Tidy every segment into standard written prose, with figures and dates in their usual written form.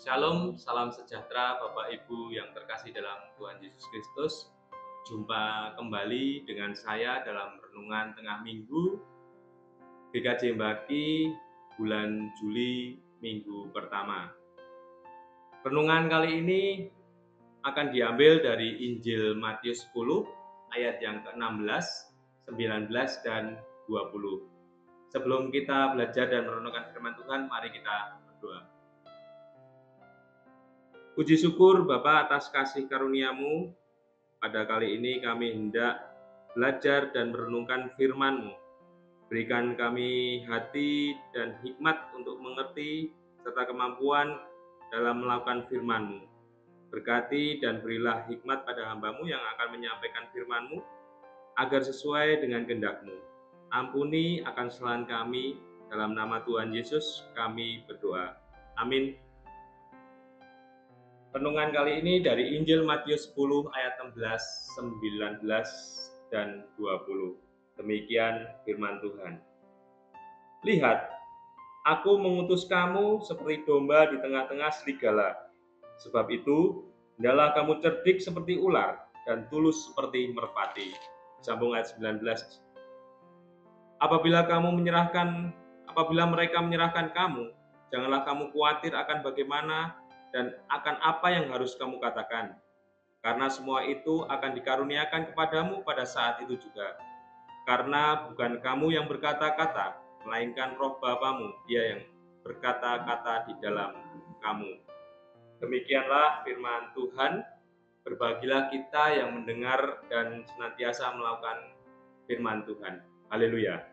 Shalom, salam sejahtera Bapak Ibu yang terkasih dalam Tuhan Yesus Kristus. Jumpa kembali dengan saya dalam renungan tengah minggu GKJ Mbaki bulan Juli minggu pertama. Renungan kali ini akan diambil dari Injil Matius 10 ayat yang ke-16, 19 dan 20. Sebelum kita belajar dan merenungkan firman Tuhan, mari kita berdoa. Puji syukur Bapa atas kasih karunia-Mu. Pada kali ini kami hendak belajar dan merenungkan firman-Mu. Berikan kami hati dan hikmat untuk mengerti serta kemampuan dalam melakukan firman-Mu. Berkati dan berilah hikmat pada hamba-Mu yang akan menyampaikan firman-Mu agar sesuai dengan kehendak-Mu. Ampuni akan kesalahan kami, dalam nama Tuhan Yesus kami berdoa. Amin. Renungan kali ini dari Injil Matius 10 ayat 16, 19, dan 20. Demikian firman Tuhan. Lihat, aku mengutus kamu seperti domba di tengah-tengah serigala. Sebab itu, hendaklah kamu cerdik seperti ular dan tulus seperti merpati. Sambung ayat 19. Apabila mereka menyerahkan kamu, janganlah kamu khawatir akan bagaimana dan akan apa yang harus kamu katakan, karena semua itu akan dikaruniakan kepadamu pada saat itu juga. Karena bukan kamu yang berkata-kata, melainkan roh Bapamu, Dia yang berkata-kata di dalam kamu. Demikianlah firman Tuhan. Berbahagialah kita yang mendengar dan senantiasa melakukan firman Tuhan. Haleluya.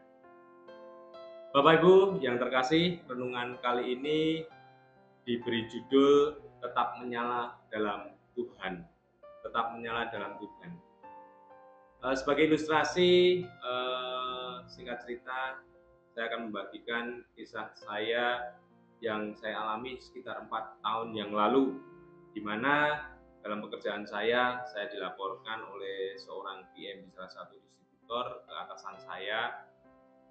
Bapak Ibu yang terkasih, renungan kali ini diberi judul tetap menyala dalam Tuhan. Tetap menyala dalam Tuhan. Sebagai ilustrasi, singkat cerita, saya akan membagikan kisah saya yang saya alami sekitar 4 tahun yang lalu, di mana dalam pekerjaan saya dilaporkan oleh seorang PM di salah satu distributor ke atasan saya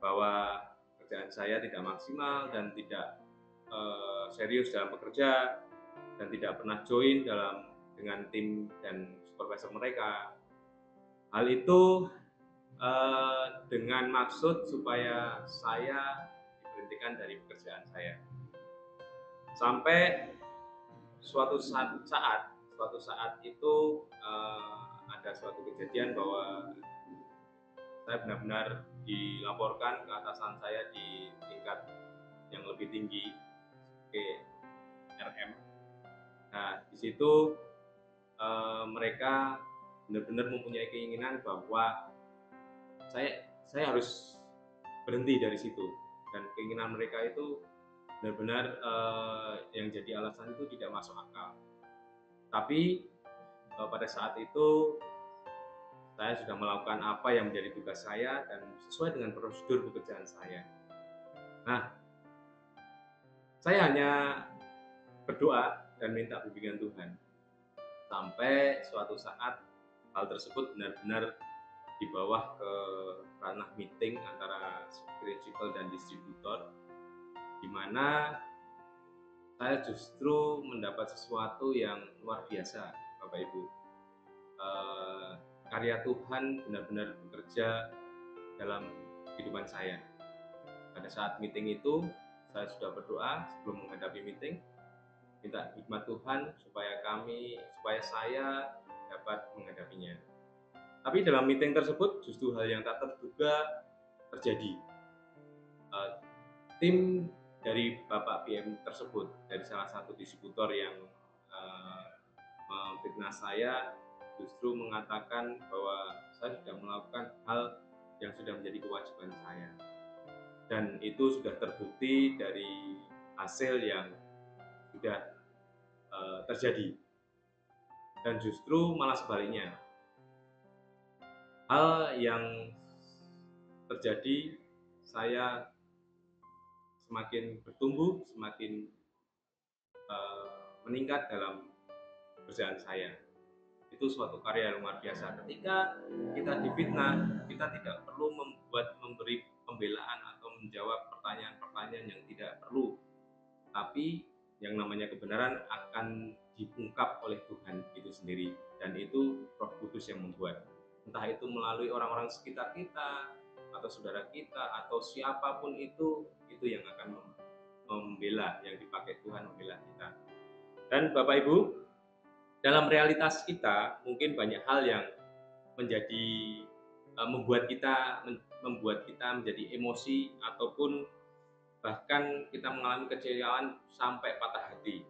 bahwa pekerjaan saya tidak maksimal dan tidak serius dalam bekerja dan tidak pernah join dengan tim dan supervisor mereka. Hal itu dengan maksud supaya saya diberhentikan dari pekerjaan saya. Sampai suatu saat itu ada suatu kejadian bahwa saya benar-benar dilaporkan ke atasan saya di tingkat yang lebih tinggi, ke RM. Nah, di situ mereka benar-benar mempunyai keinginan bahwa saya harus berhenti dari situ, dan keinginan mereka itu benar-benar yang jadi alasan itu tidak masuk akal. Tapi pada saat itu saya sudah melakukan apa yang menjadi tugas saya dan sesuai dengan prosedur pekerjaan saya. Nah, saya hanya berdoa dan minta bimbingan Tuhan. Sampai suatu saat hal tersebut benar-benar di bawah ke ranah meeting antara principal dan distributor, di mana saya justru mendapat sesuatu yang luar biasa, Bapak Ibu. Karya Tuhan benar-benar bekerja dalam kehidupan saya. Pada saat meeting itu, saya sudah berdoa sebelum menghadapi meeting, minta hikmat Tuhan supaya saya dapat menghadapinya. Tapi dalam meeting tersebut justru hal yang tak terduga terjadi. Tim dari Bapak PM tersebut, dari salah satu distributor yang memfitnah saya, justru mengatakan bahwa saya sudah melakukan hal yang sudah menjadi kewajiban saya, dan itu sudah terbukti dari hasil yang sudah terjadi. Dan justru malah sebaliknya, hal yang terjadi, saya semakin bertumbuh, semakin meningkat dalam pekerjaan saya. Itu suatu karya yang luar biasa. Ketika kita difitnah, kita tidak perlu memberi pembelaan atau menjawab pertanyaan-pertanyaan yang tidak perlu, tapi yang namanya kebenaran akan diungkap oleh Tuhan itu sendiri, dan itu Roh Kudus yang membuat. Entah itu melalui orang-orang sekitar kita, atau saudara kita, atau siapapun itu yang akan membela, yang dipakai Tuhan membela kita. Dan Bapak Ibu, dalam realitas kita mungkin banyak hal yang menjadi membuat kita menjadi emosi, ataupun bahkan kita mengalami kecewaan sampai patah hati.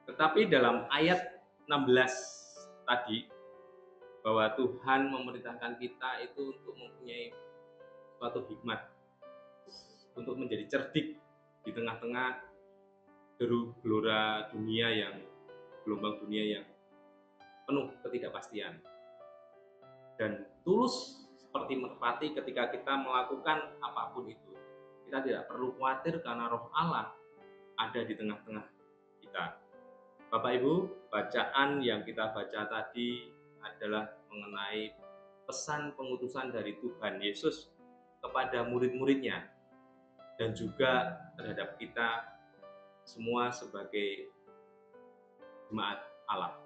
Tetapi dalam ayat 16 tadi, bahwa Tuhan memerintahkan kita itu untuk mempunyai suatu hikmat, untuk menjadi cerdik di tengah-tengah deru gelora dunia gelombang dunia yang penuh ketidakpastian. Dan tulus seperti merpati ketika kita melakukan apapun itu. Kita tidak perlu khawatir karena Roh Allah ada di tengah-tengah kita. Bapak Ibu, bacaan yang kita baca tadi adalah mengenai pesan pengutusan dari Tuhan Yesus kepada murid-muridnya, dan juga terhadap kita semua sebagai jemaat Allah.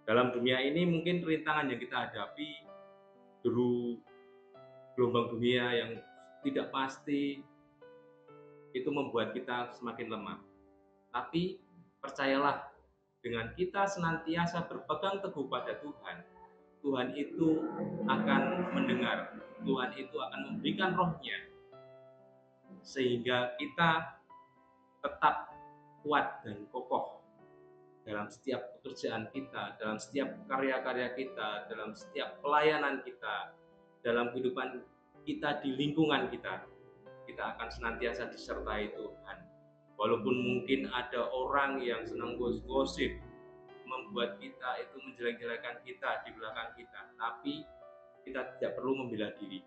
Dalam dunia ini mungkin rintangan yang kita hadapi, gelombang dunia yang tidak pasti, itu membuat kita semakin lemah. Tapi percayalah, dengan kita senantiasa berpegang teguh pada Tuhan, Tuhan itu akan mendengar, Tuhan itu akan memberikan Roh-Nya, sehingga kita tetap kuat dan kokoh dalam setiap pekerjaan kita, dalam setiap karya-karya kita, dalam setiap pelayanan kita, dalam kehidupan kita di lingkungan kita. Kita akan senantiasa disertai Tuhan. Walaupun mungkin ada orang yang senang gosip, membuat kita itu menjelek-jelekan kita di belakang kita, tapi kita tidak perlu membela diri.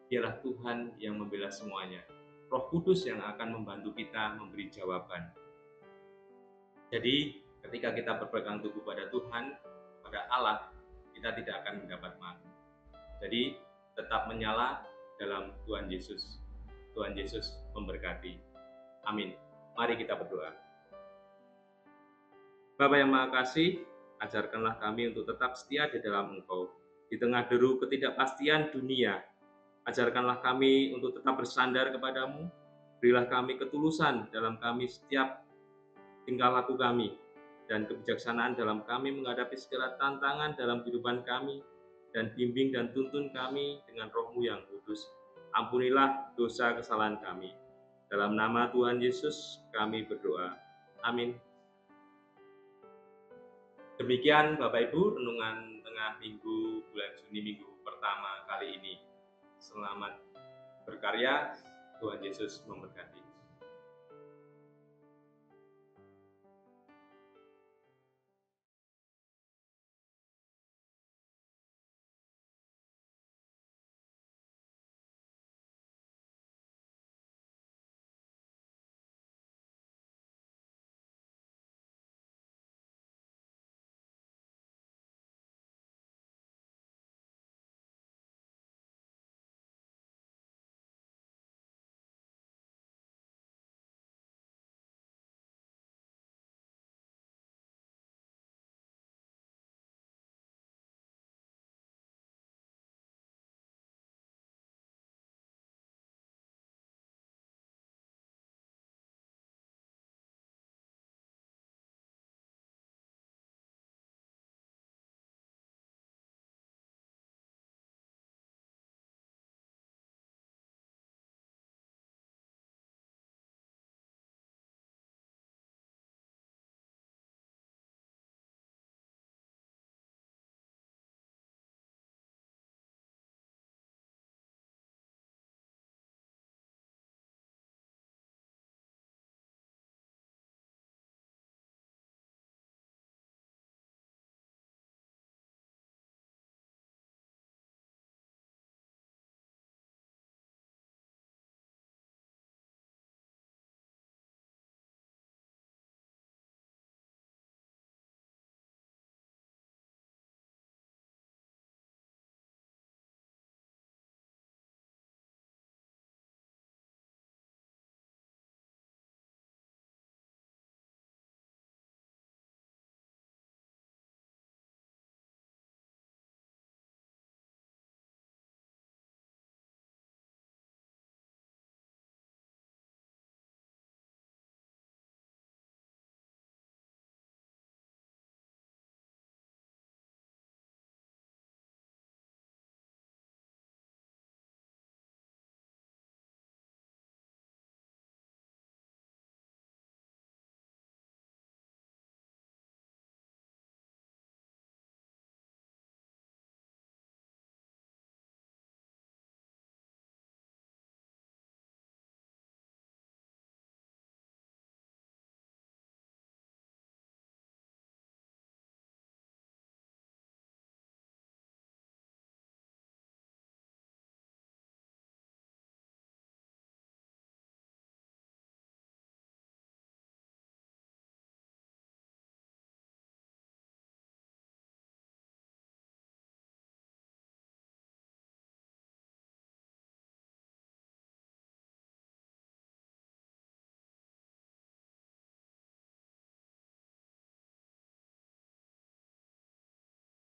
Dialah Tuhan yang membela semuanya. Roh Kudus yang akan membantu kita memberi jawaban. Jadi ketika kita berpegang teguh pada Tuhan, pada Allah, kita tidak akan mendapat malu. Jadi tetap menyala dalam Tuhan Yesus. Tuhan Yesus memberkati. Amin. Mari kita berdoa. Bapa yang Maha Kasih, ajarkanlah kami untuk tetap setia di dalam Engkau. Di tengah deru ketidakpastian dunia, ajarkanlah kami untuk tetap bersandar kepadamu. Berilah kami ketulusan dalam kami setiap tingkah laku kami, dan kebijaksanaan dalam kami menghadapi segala tantangan dalam kehidupan kami, dan bimbing dan tuntun kami dengan Roh-Mu yang kudus. Ampunilah dosa kesalahan kami. Dalam nama Tuhan Yesus kami berdoa. Amin. Demikian Bapak Ibu, renungan tengah minggu bulan Juni, minggu pertama kali ini. Selamat berkarya, Tuhan Yesus memberkati.